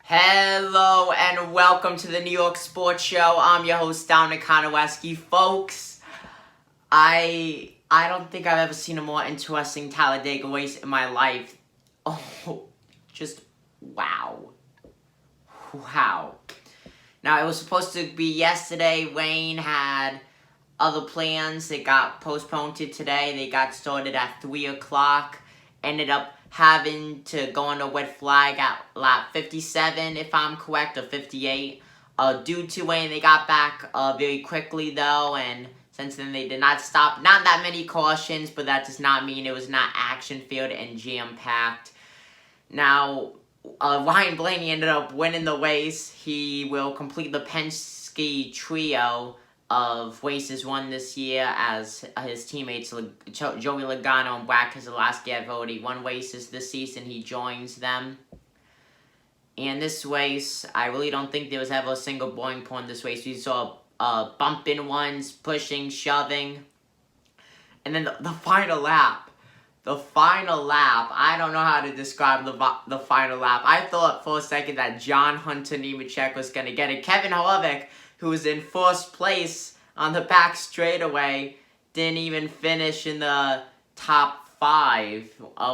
Hello and welcome to the New York Sports Show. I'm your host, Dominic Konowski. Folks, I don't think I've ever seen a more interesting Talladega race in my life. Oh, just wow. Wow. Now, it was supposed to be yesterday. Rain had other plans. It got postponed to today. They got started at 3 o'clock. Ended up having to go on a wet flag at lap 57, if I'm correct, or 58. Due to rain, they got back very quickly, though, and since then they did not stop. Not that many cautions, but that does not mean it was not action-filled and jam-packed. Now, Ryan Blaney ended up winning the race. He will complete the Penske trio of races won this year, as his teammates Joey Logano and Brad Keselowski have already won races this season. He joins them. And this race, I really don't think there was ever a single boring point in this race. We saw bumping ones, pushing, shoving. And then the final lap. The final lap, I don't know how to describe the final lap. I thought for a second that John Hunter Nemechek was going to get it. Kevin Harvick, who was in first place on the back straightaway, didn't even finish in the top 5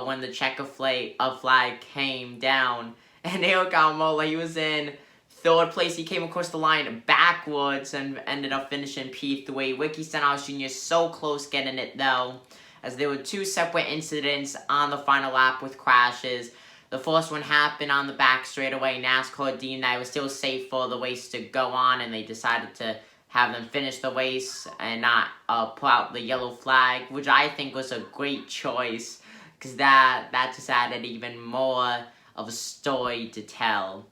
when the checker flag came down. And Aric Almirola, he was in third place. He came across the line backwards and ended up finishing P3. Ricky Stenhouse Jr. so close getting it, though, as there were 2 separate incidents on the final lap with crashes. The first one happened on the back straightaway. NASCAR deemed that it was still safe for the race to go on, and they decided to have them finish the race and not pull out the yellow flag, which I think was a great choice, because that just added even more of a story to tell.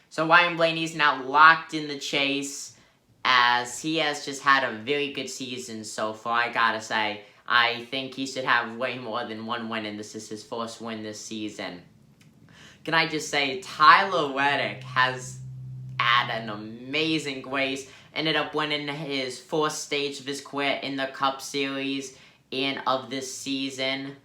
So Ryan Blaney is now locked in the chase, as he has just had a very good season so far, I gotta say. I think he should have way more than one win, and this is his first win this season. Can I just say, Tyler Reddick has had an amazing race. Ended up winning his 4th stage of his career in the Cup Series and of this season.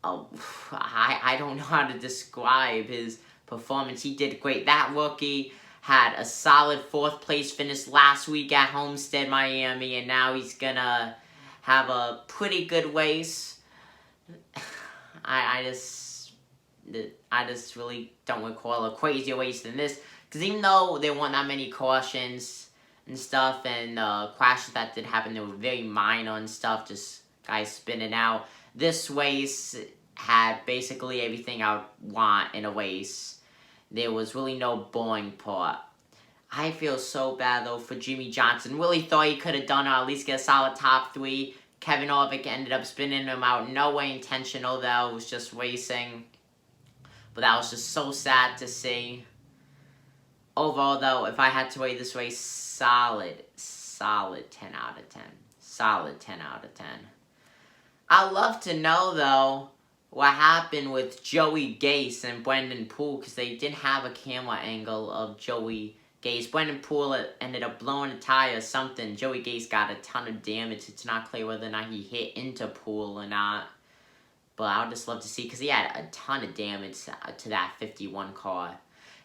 I don't know how to describe his performance. He did great. That rookie had a solid 4th place finish last week at Homestead, Miami, and now he's gonna have a pretty good race. I just really don't recall a crazier race than this, because even though there weren't that many cautions and stuff, and crashes that did happen, they were very minor and stuff, just guys spinning out. This race had basically everything I would want in a race. There was really no boring part. I feel so bad, though, for Jimmy Johnson. Really thought he could have done it, or at least get a solid top 3. Kevin Harvick ended up spinning him out. No way intentional, though. It was just racing. But that was just so sad to see. Overall, though, if I had to rate this race, solid 10 out of 10. Solid 10 out of 10. I'd love to know, though, what happened with Joey Gase and Brendan Poole, because they didn't have a camera angle of Joey Gase. Brendan Poole ended up blowing a tire or something. Joey Gase got a ton of damage. It's not clear whether or not he hit into Poole or not. But I would just love to see, because he had a ton of damage to that 51 car.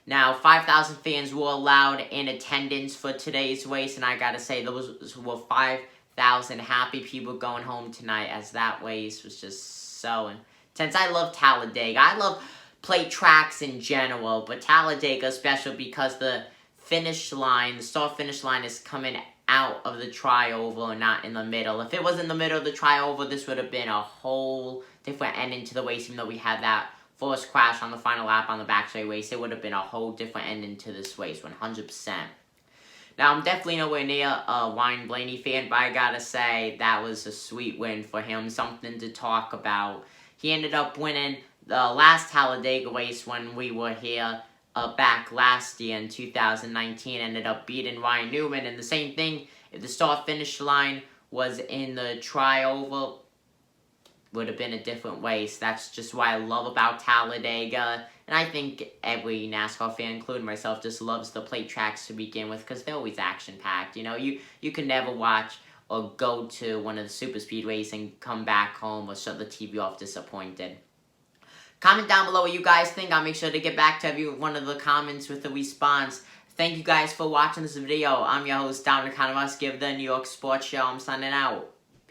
Now, 5,000 fans were allowed in attendance for today's race, and I gotta say, those were 5,000 happy people going home tonight, as that race was just so intense. I love Talladega. I love plate tracks in general, but Talladega is special because the finish line, the start-finish line, is coming out of the trioval and not in the middle. If it was in the middle of the trioval, this would have been a whole different ending to the race, even though we had that first crash on the final lap on the backstretch race. It would have been a whole different ending to this race, 100%. Now, I'm definitely nowhere near a Ryan Blaney fan, but I gotta say, that was a sweet win for him, something to talk about. He ended up winning the last Talladega race when we were here back last year in 2019, ended up beating Ryan Newman. And the same thing, if the start-finish line was in the trioval, would have been a different race. That's just what I love about Talladega. And I think every NASCAR fan, including myself, just loves the plate tracks to begin with, because they're always action-packed. You know, you can never watch or go to one of the super speedways and come back home or shut the TV off disappointed. Comment down below what you guys think. I'll make sure to get back to every one of the comments with a response. Thank you guys for watching this video. I'm your host, Dominic Give the New York Sports Show. I'm signing out.